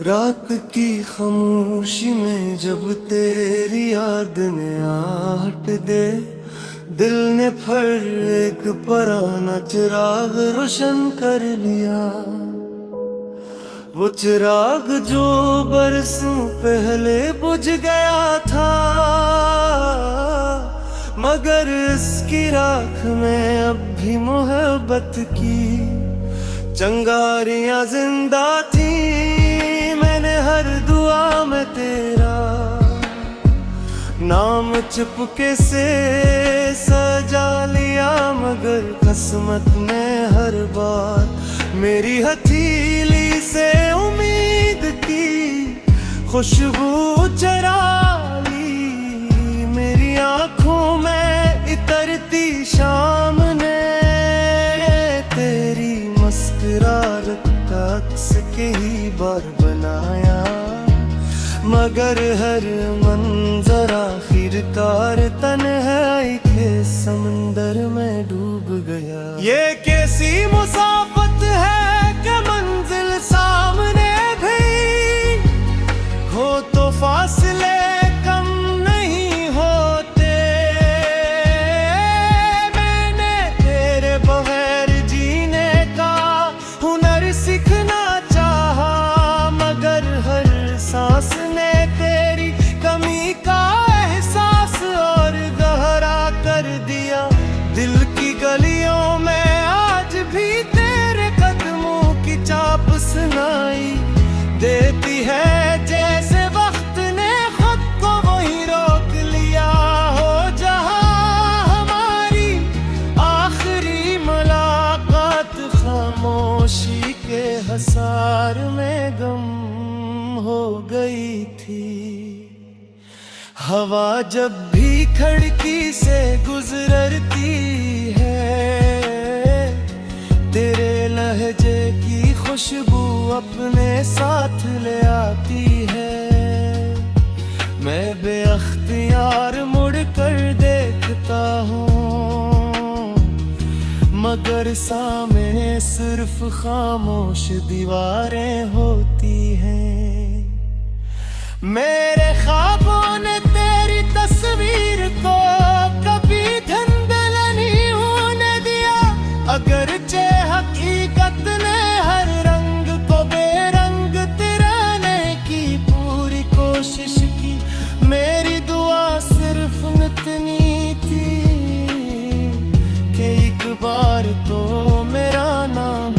रात की खामोशी में जब तेरी याद ने आहट दे, दिल ने फिर एक पुराना चिराग रोशन कर लिया। वो चिराग जो बरसों पहले बुझ गया था, मगर इसकी राख में अब भी मोहब्बत की चिंगारियां जिंदा थी। मैंने हर दुआ में तेरा नाम चुपके से सजा लिया, मगर किस्मत ने हर बार मेरी हथेली से उम्मीद की खुशबू चरा ली। मेरी आंखों में इतरती शाम ने तेरी मुस्कुराहट का अक्स कई बार बनाया, मगर हर मंजर आखिरकार तन्हाई के समंदर में डूब गया। ये कैसी मुसाफत है कि मंजिल सामने भी हो तो फासले कम नहीं होते। मैंने तेरे बगैर जीने का हुनर सीखना चाहा, मगर हर सांस ने तेरी कमी का एहसास और गहरा कर दिया। दिल की गलियों में आज भी तेरे कदमों की चाप सुनाई देती है, जैसे वक्त ने खुद को वहीं रोक लिया हो। जहां हमारी आखिरी मुलाकात खामोशी के हसार में गम हो गई थी। हवा जब भी खिड़की से गुजरती है, तेरे लहजे की खुशबू अपने साथ ले आती है। मैं बेअख्तियार मुड़ कर देखता हूँ, मगर सामने सिर्फ खामोश दीवारें होती हैं। मेरे ख्वाबों ने तेरी तस्वीर को कभी धुंधल नहीं होने दिया, अगरचे हकीकत ने हर रंग को बेरंग तिराने की पूरी कोशिश की। मेरी दुआ सिर्फ इतनी थी कि एक बार तो मेरा नाम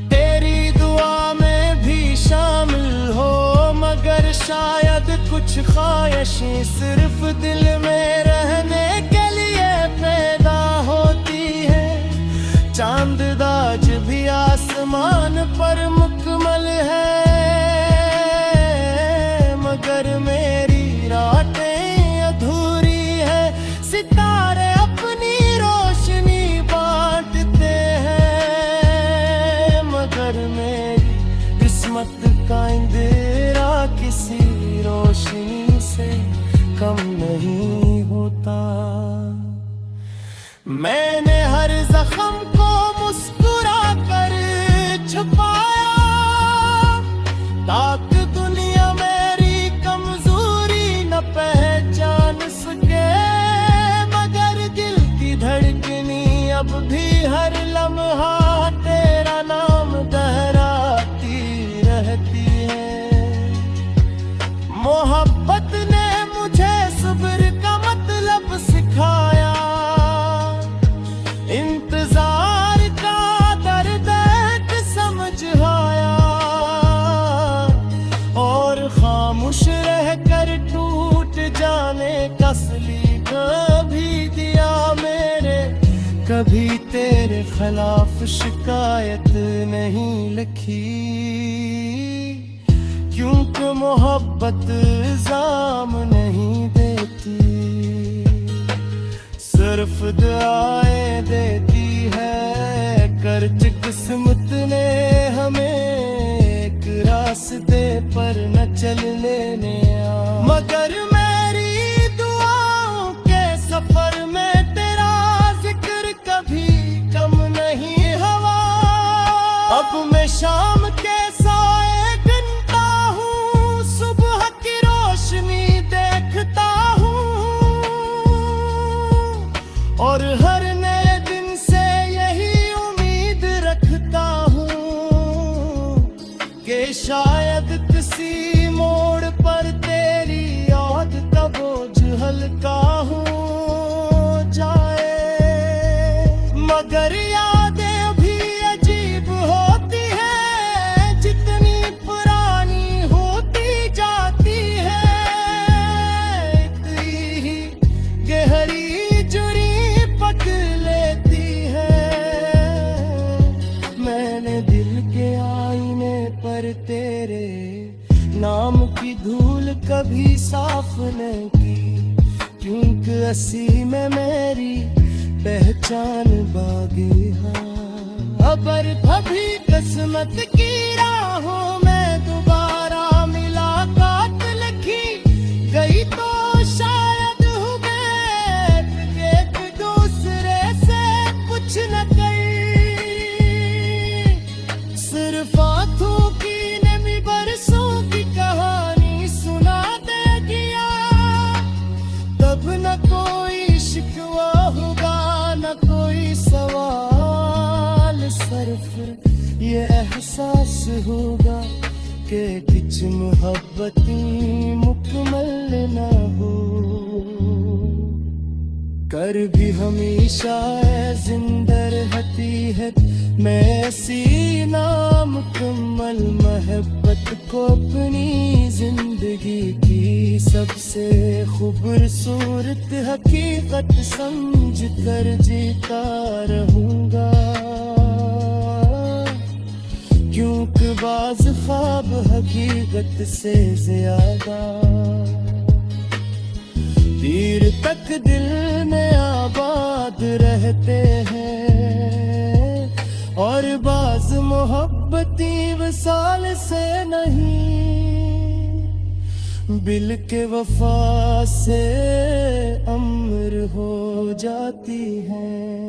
तेरी दुआ में भी शामिल हो। मगर शायद कुछ ख्वाहिशें सिर्फ दिल में रहने के लिए पैदा होती है। चांद आज भी आसमान पर मुकम्मल है, मगर मेरी रातें अधूरी है। सितारे अपनी रोशनी बांटते हैं, मगर मेरी किस्मत का अंधेरा किसी रोशनी से कम नहीं होता। मैंने हर जख्म को मुस्कुरा कर छुपाया, ताकि दुनिया मेरी कमजोरी न पहचान सके। मगर दिल की धड़कनी अब भी हर लम्हा तेरा नाम दोहराती रहती है। मोहब्बत ने मुझे सब्र का मतलब सिखाया, इंतजार का दर्द समझ आया, और खामोश रहकर टूट जाने का सलीका भी दिया। मेरे कभी तेरे खिलाफ शिकायत नहीं लिखी, क्योंकि मोहब्बत इल्जाम नहीं देती, सिर्फ दुआएं देती है। कर्ज किस्मत ने हमें एक रास्ते पर न चलने दिया, मगर मेरी दुआओं के सफर में तेरा जिक्र कभी कम नहीं हुआ। अब मैं शाम के साए गिनता हूँ, सुबह की रोशनी देखता हूँ, और हर नए दिन से यही उम्मीद रखता हूँ कि शायद किसी मोड़ पर तेरी याद का बोझ हल्का हो जाए। मगर यादें भी अजीब होती है, जितनी पुरानी होती जाती है, इतनी ही गहरी जुड़ी पक लेती है। मैंने दिल के आईने पर तेरे नाम की धूल कभी साफ न की, क्योंकि असी में मेरी पहचान बागे हाँ। अबर कभी किस्मत की राहों में दोबारा मुलाकात लिखी गई तो शायद हो गए एक दूसरे से कुछ न कही, सिर्फ आंखों की नमी बरसों की कहानी सुना दे गया। तब न कोई शिकवा होगा न कोई सवाल, सिर्फ ये एहसास होगा कि कुछ मोहब्बती मुकम्मल न हो। कर भी हमेशा जिंदा रहती है मैं ऐसी नामुकम्मल मोहब्बत को अपनी जिंदगी की सबसे खूबसूरत हकीकत समझ कर जीता रहूंगा, क्योंकि बाज ख्वाब हकीकत से ज्यादा देर तक दिल में आबाद रहते हैं, और बाज मोहब्बती वसाल से नहीं, बिल के वफा से अमर हो जाती हैं।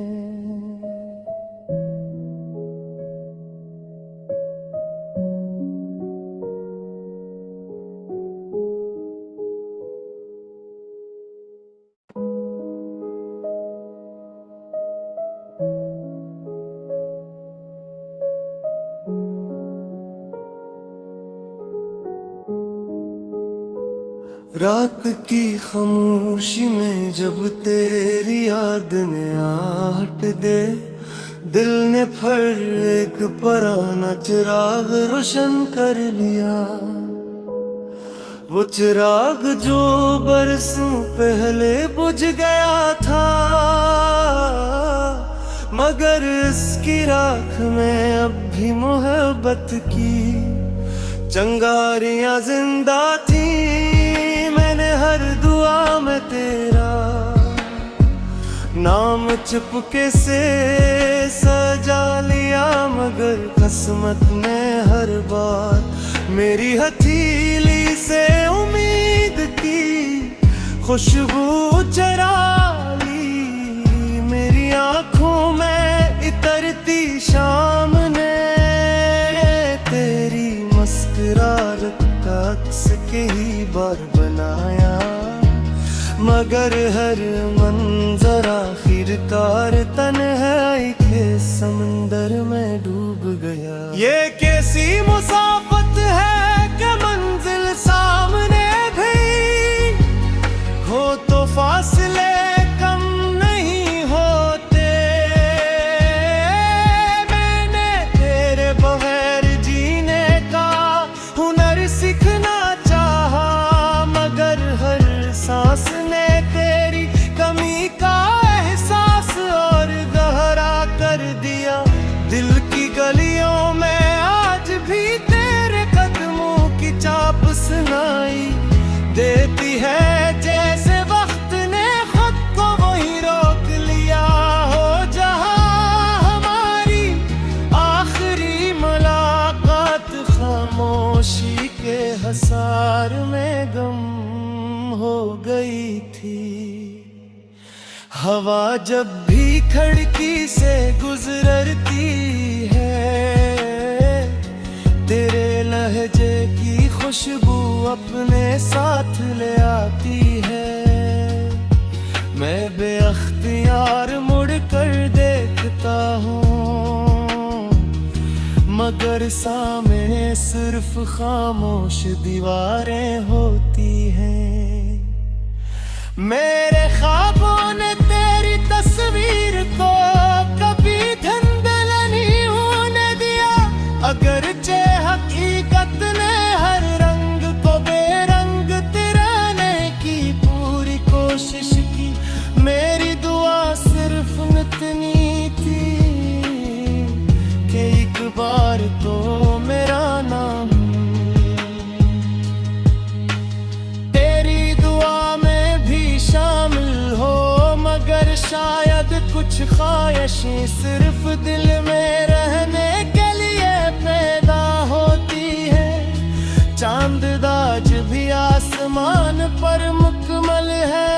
रात की खामोशी में जब तेरी याद ने आहट दे, दिल ने फिर एक पुराना चिराग रोशन कर लिया। वो चिराग जो बरसों पहले बुझ गया था, मगर इसकी राख में अब भी मोहब्बत की चिंगारियां जिंदा थी। मैंने हर दुआ में तेरा नाम चुपके से सजा लिया, मगर किस्मत ने हर बार मेरी हथेली से उम्मीद की खुशबू चरा ली। मेरी आंखों में इतरती शाम ने तेरी मुस्कुराहट का अक्स कई बार बनाया, मगर हर मंजर आखिरकार तन्हाई के समंदर में डूब गया। ये कैसी मुसाफत है कि मंजिल सामने भी हो तो फासले कम नहीं होते। मैंने तेरे बगैर जीने का हुनर सीखना चाहा, मगर हर सांस ने तेरी कमी का एहसास और गहरा कर दिया। दिल की गलियों में आज भी तेरे कदमों की चाप सुनाई देती है, जैसे वक्त ने खुद को वही रोक लिया हो जहां हमारी आखिरी मुलाकात खामोशी के हसार में गम हो गई थी। हवा जब भी खिड़की से गुजरती है लहजे की खुशबू अपने साथ ले आती है। मैं बेअख्तियार मुड़ कर देखता हूँ, मगर सामने सिर्फ खामोश दीवारें होती हैं। मेरे ख्वाबों ने तेरी तस्वीर को कभी धुंधला होने दिया, अगरचे हकीकत ने हर रंग को बेरंग तिराने की पूरी कोशिश की। मेरी दुआ सिर्फ इतनी थी कि एक बार तो मेरा नाम तेरी दुआ में भी शामिल हो। मगर शायद कुछ ख्वाहिशें सिर्फ दिल में रहने के लिए पैदा होती है। चांद दाज भी आसमान पर मुकम्मल है,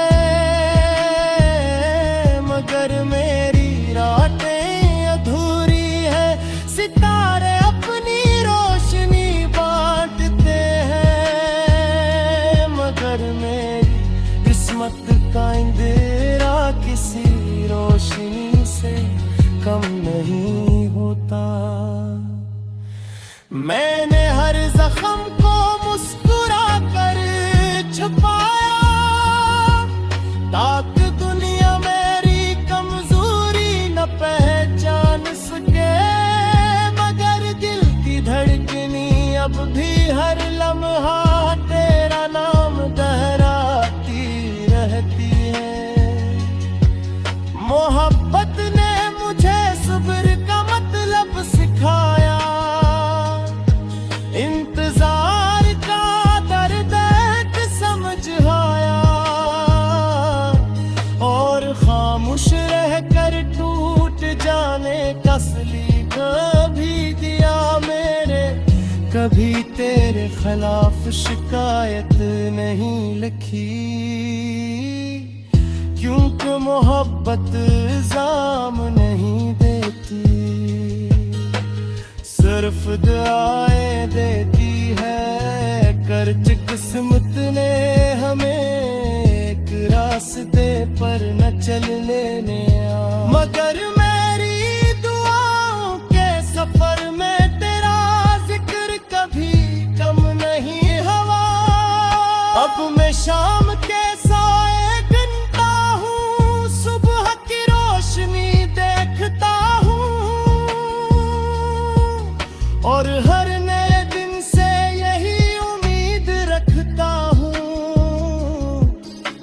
मगर मेरी रातें अधूरी है। सितारे अपनी रोशनी बांटते हैं, मगर मेरी किस्मत का अंधेरा किसी रोशनी से कम नहीं होता। मैंने हर जख्म को मुस्कुरा कर छुपाया, ताकि दुनिया मेरी कमजोरी न पहचान सके। मगर दिल की धड़कनी अब भी हर लम्हा तेरा नाम दोहराती रहती है। मोहब्बत ने मुझे सब्र का मतलब सिखाया, इंतजार का दर्द समझ आया, और खामोश रहकर टूट जाने का सलीका भी दिया मेरे। कभी तेरे खिलाफ शिकायत नहीं लिखी, क्योंकि मोहब्बत इल्जाम नहीं देती, सिर्फ दुआएं देती है। कर्ज किस्मत ने हमें एक रास्ते पर न चलने दिया, मगर मेरी दुआओं के सफर में तेरा जिक्र कभी कम नहीं हुआ। अब मैं शाम के साए गिनता हूँ, सुबह की रोशनी देखता हूँ, और हर नए दिन से यही उम्मीद रखता हूँ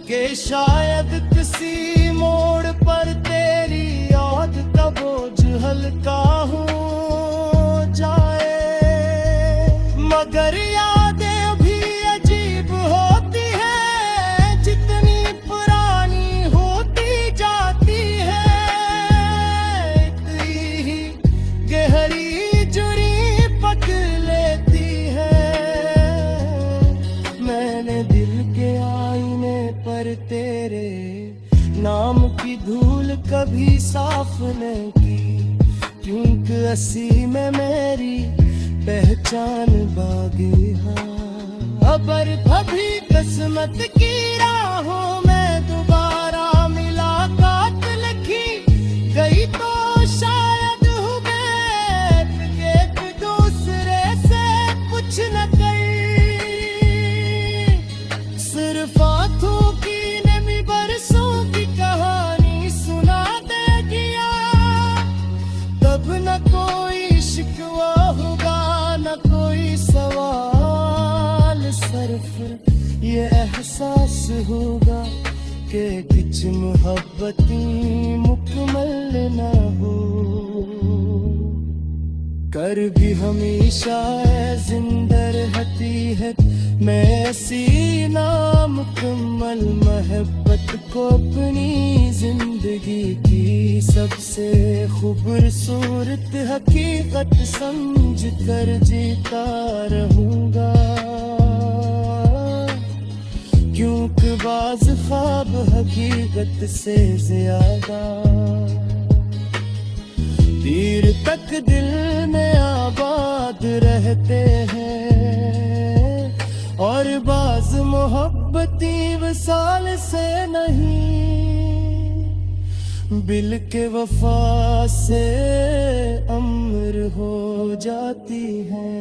कि शायद किसी मोड़ पर तेरी याद का बोझ हल्का हो जाए। मगर यादें भी अजीब होती है, जितनी पुरानी होती जाती है। इतनी ही गहरी जुड़ी पकड़ लेती है। मैंने दिल के आईने पर तेरे नाम की धूल कभी साफ नहीं की, क्योंकि असी में मेरी पहचान बागी है। अबर भभी किस्मत की राहों में दोबारा मुलाकात लिखी गई, तो शायद हुए एक दूसरे से कुछ न कहीं। सिर्फ आंखों की नमी बरसों की कहानी सुना दे दिया, तब न कोई शिकवा होगा न कोई सवाल। सिर्फ ये एहसास होगा कि कुछ मोहब्बती मुकम्मल न हो, कर भी हमेशा जिंदा रहती है। मैं ऐसी नामुकम्मल मोहब्बत को अपनी जिंदगी की सबसे खूबसूरत हकीकत समझ कर जीता रहूंगा, क्योंकि बाज ख्वाब हकीकत से ज्यादा देर तक दिल में आबाद रहते हैं। बाज मोहब्बती वसाल से नहीं, बिल के वफा से अम्र हो जाती है।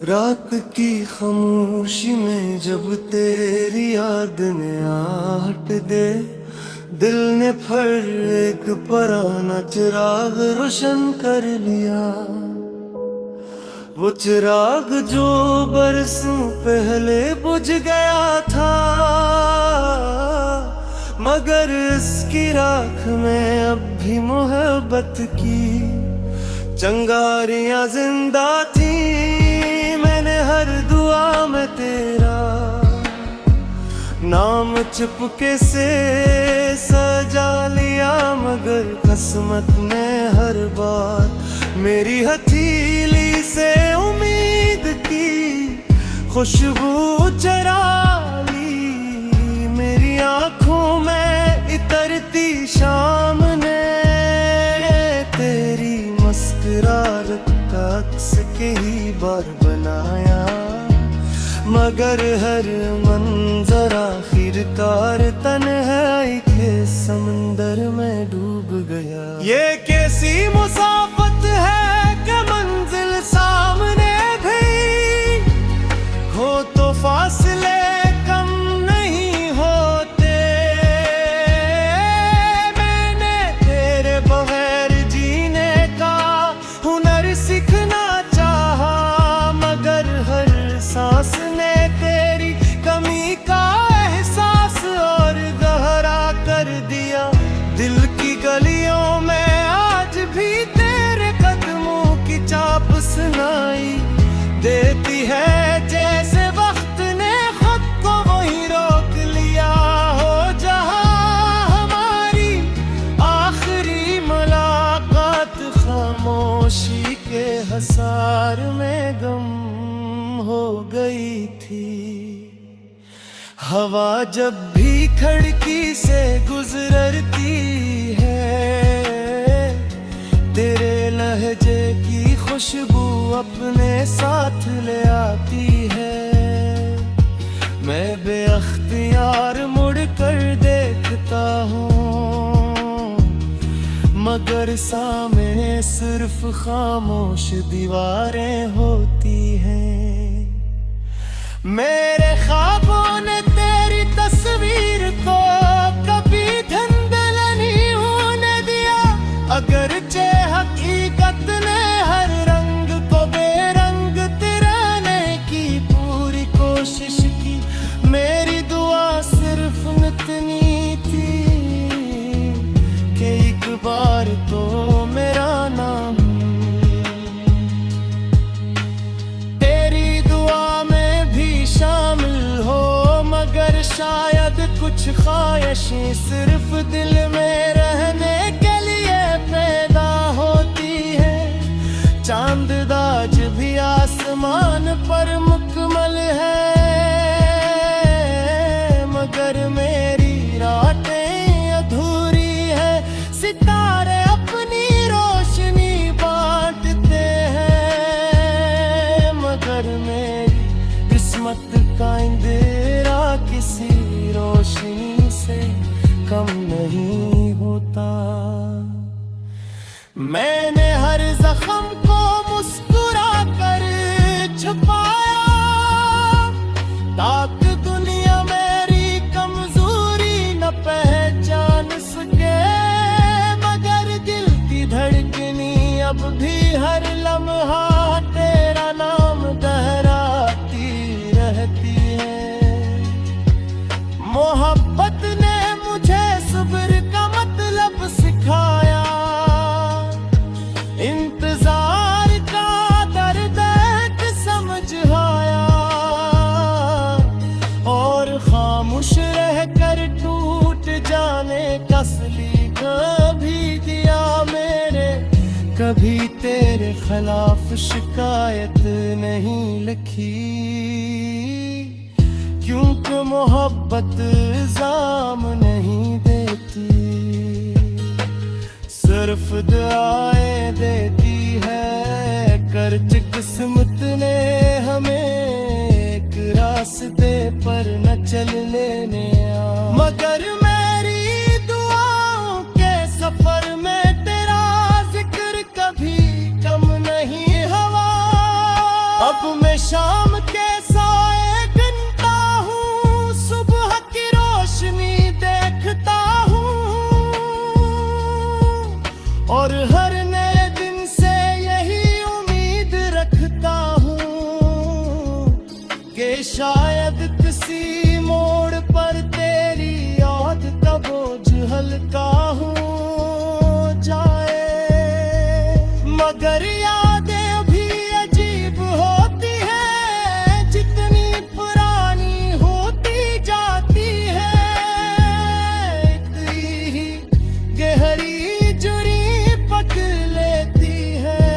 रात की खामोशी में जब तेरी याद ने आहट दे, दिल ने फिर एक पुराना चिराग रोशन कर लिया। वो चिराग जो बरसों पहले बुझ गया था, मगर इसकी राख में अब भी मोहब्बत की चिंगारियां जिंदा थी। मैंने हर दुआ में तेरा नाम चुपके से सजा लिया, मगर किस्मत ने हर बार मेरी हथेली से उम्मीद की खुशबू चरा ली। मेरी आंखों में इतरती शाम ने तेरी मुस्कुराहट का अक्स कई बार बनाया, मगर हर मंजर आखिरकार तन्हाई के समंदर में डूब गया। ये कैसी मुसाफत है कि मंजिल सामने भी हो तो फासले कम नहीं होते। मैंने तेरे बगैर जीने का हुनर सीखना चाहा, मगर हर सांस ने तेरी कमी का एहसास और गहरा कर दिया। दिल की गलियों में आज भी तेरे कदमों की चाप सुनाई देती है, जैसे वक्त ने खुद को वहीं रोक लिया हो जहां हमारी आखिरी मुलाकात खामोशी के हसार में गम हो गई थी। हवा जब भी खिड़की से गुजरती है, तेरे लहजे की खुशबू अपने साथ ले आती है। मैं बेअख्तियार मुड़ कर देखता हूँ, मगर सामने सिर्फ खामोश दीवारें होती हैं। मेरे ख्वाबों ने तेरी तस्वीर को कभी धुंधल नहीं होने दिया, अगरचे हकीकत ने हर रंग को बेरंग तिराने की पूरी कोशिश की। मेरी दुआ सिर्फ इतनी थी कि एक बार तो मेरा नाम शामिल हो, मगर शायद कुछ ख्वाहिशें सिर्फ दिल में रहने के लिए पैदा होती है। चांद आज भी आसमान पर मुकम्मल है, मगर मेरी रातें अधूरी है। सितारे अपनी रोशनी बांटते हैं, मगर मेरी किस्मत का अंधेरा किसी रोशनी से कम नहीं होता। मैंने हर जख्म को मुस्कुरा कर छुपाया, ताकि दुनिया मेरी कमजोरी न पहचान सके, मगर दिल की धड़कनी अब भी हर लम्हा तेरा नाम दोहराती रहती है। मोहब्बत ने मुझे सब्र का मतलब सिखाया, इंतजार का दर्द समझ आया, और खामोश रहकर टूट जाने का सलीका कभी तेरे खिलाफ शिकायत नहीं लिखी, क्योंकि मोहब्बत इल्जाम नहीं देती, सिर्फ दुआएं देती है। कर्ज किस्मत ने हमें एक रास्ते पर न चलने दिया, मगर मेरी दुआओं के सफर में तेरा जिक्र कभी कम नहीं हुआ। अब मैं शाम के साए गिनता हूँ, सुबह की रोशनी देखता हूँ, और हर नए दिन से यही उम्मीद रखता हूँ कि शायद किसी मोड़ पर तेरी याद का बोझ हल्का हो जाए। मगर यादें भी अजीब होती है, जितनी पुरानी होती जाती है, इतनी ही गहरी जुड़ी पकड़ लेती है।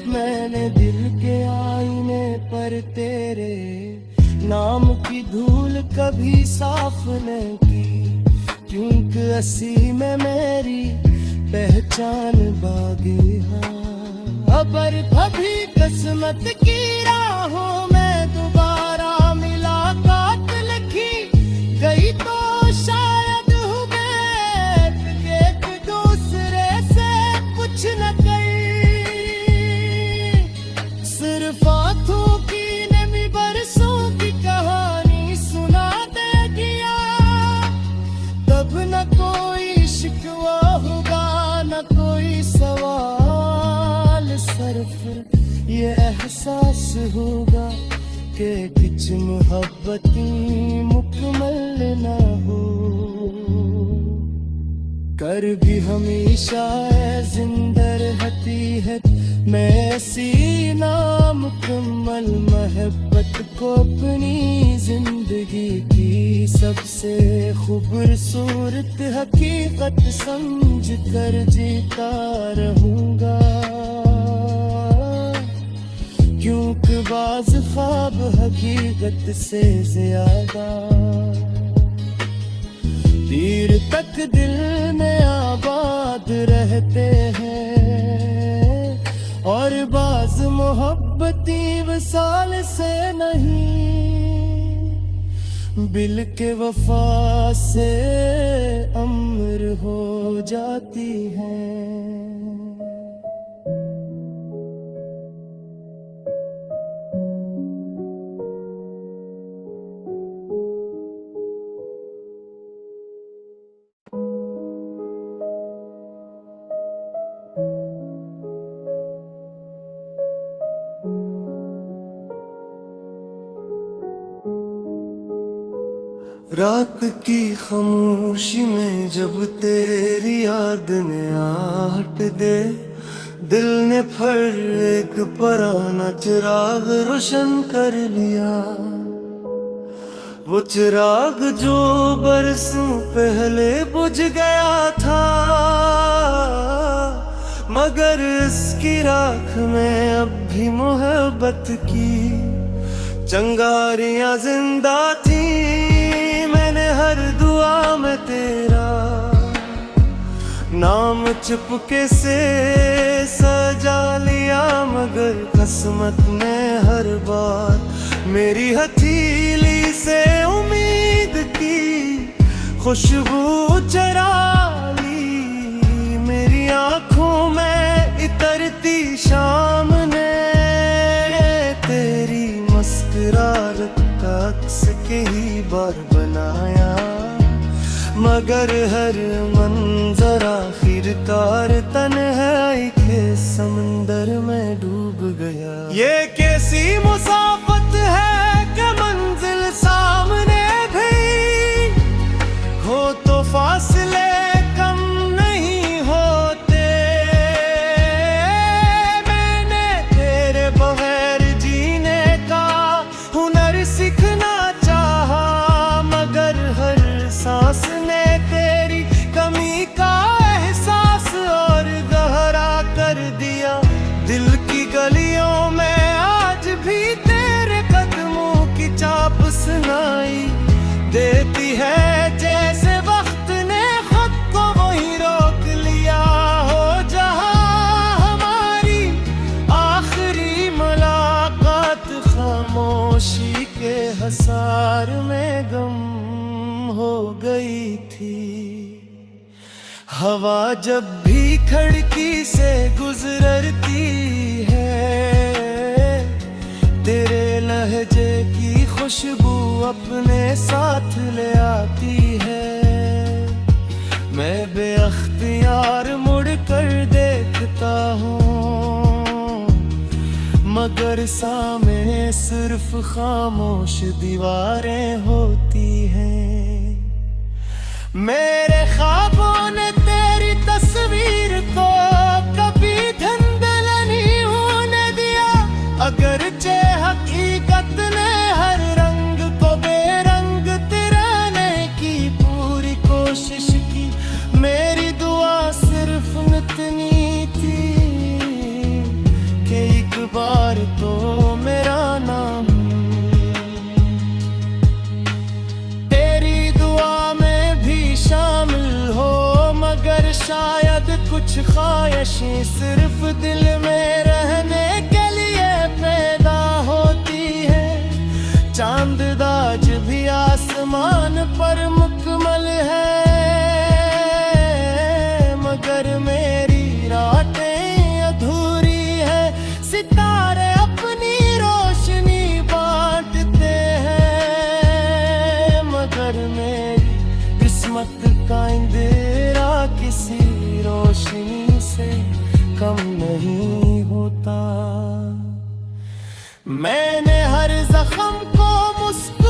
मैंने दिल के आईने पर तेरे नाम की धूल कभी साफ नहीं की, क्योंकि असी में मेरी पहचान बागी है। अबर कभी किस्मत की राहों में दोबारा मुलाकात लिखी गई तो शायद हमें एक दूसरे से कुछ न कही, सिर्फ आंखों की नमी बरसों की कहानी सुना दे गया। तब न कोई शिकवा होगा न कोई सवाल, सिर्फ ये एहसास होगा कि कुछ मोहब्बती मुकम्मल न हो। कर भी हमेशा जिंदा रहती है मैं ऐसी नामुकम्मल मोहब्बत को अपनी जिंदगी की सबसे खूबसूरत हकीकत समझ कर जीता रहूंगा, क्योंकि बाज ख्वाब हकीकत से ज्यादा देर तक दिल में आबाद रहते हैं, और बाज मोहब्बती वसाल से नहीं, बिल के वफा से अमर हो जाती है। रात की खामोशी में जब तेरी याद ने आहट दे, दिल ने फिर एक पुराना चिराग रोशन कर लिया। वो चिराग जो बरसों पहले बुझ गया था, मगर इसकी राख में अब भी मोहब्बत की चिंगारियां जिंदा थी। मैंने हर दुआ में तेरा नाम चुपके से सजा लिया, मगर किस्मत ने हर बार मेरी हथेली से उम्मीद की खुशबू चरा ली। मेरी आंखों में इतरती शाम ने तेरी मुस्कुराहट का अक्स कई बार बनाया, मगर हर मंजर आखिरकार तन्हाई के समंदर में डूब गया। ये कैसी मुसाफत है कि मंजिल सामने भी हो तो फासले कम नहीं होते। मैंने तेरे बगैर जीने का हुनर सीखना चाहा, मगर हर सांस ने तेरी कमी का एहसास और गहरा हवा जब भी खिड़की से गुजरती है, तेरे लहजे की खुशबू अपने साथ ले आती है। मैं बेअख्तियार मुड़ कर देखता हूँ, मगर सामने सिर्फ खामोश दीवारें होती हैं। मेरे ख्वाबों ने तेरी तस्वीर को कभी धुंधला नहीं होने दिया, अगरचे हकीकत ने हर रंग को बेरंग तिराने की पूरी कोशिश की। मेरी दुआ सिर्फ इतनी थी कि एक बार तो मेरा नाम तेरी दुआ में भी शामिल हो। मगर शायद कुछ ख्वाहिशें सिर्फ दिल में रहने के लिए पैदा होती है। चांद दाज भी आसमान पर मुकम्मल है, मगर मेरी रातें अधूरी है। सितारे अपनी रोशनी बांटते हैं, मगर मेरी किस्मत का अंधेरा किसी रोशनी से कम नहीं होता। मैंने हर जख्म को मुस्कुरा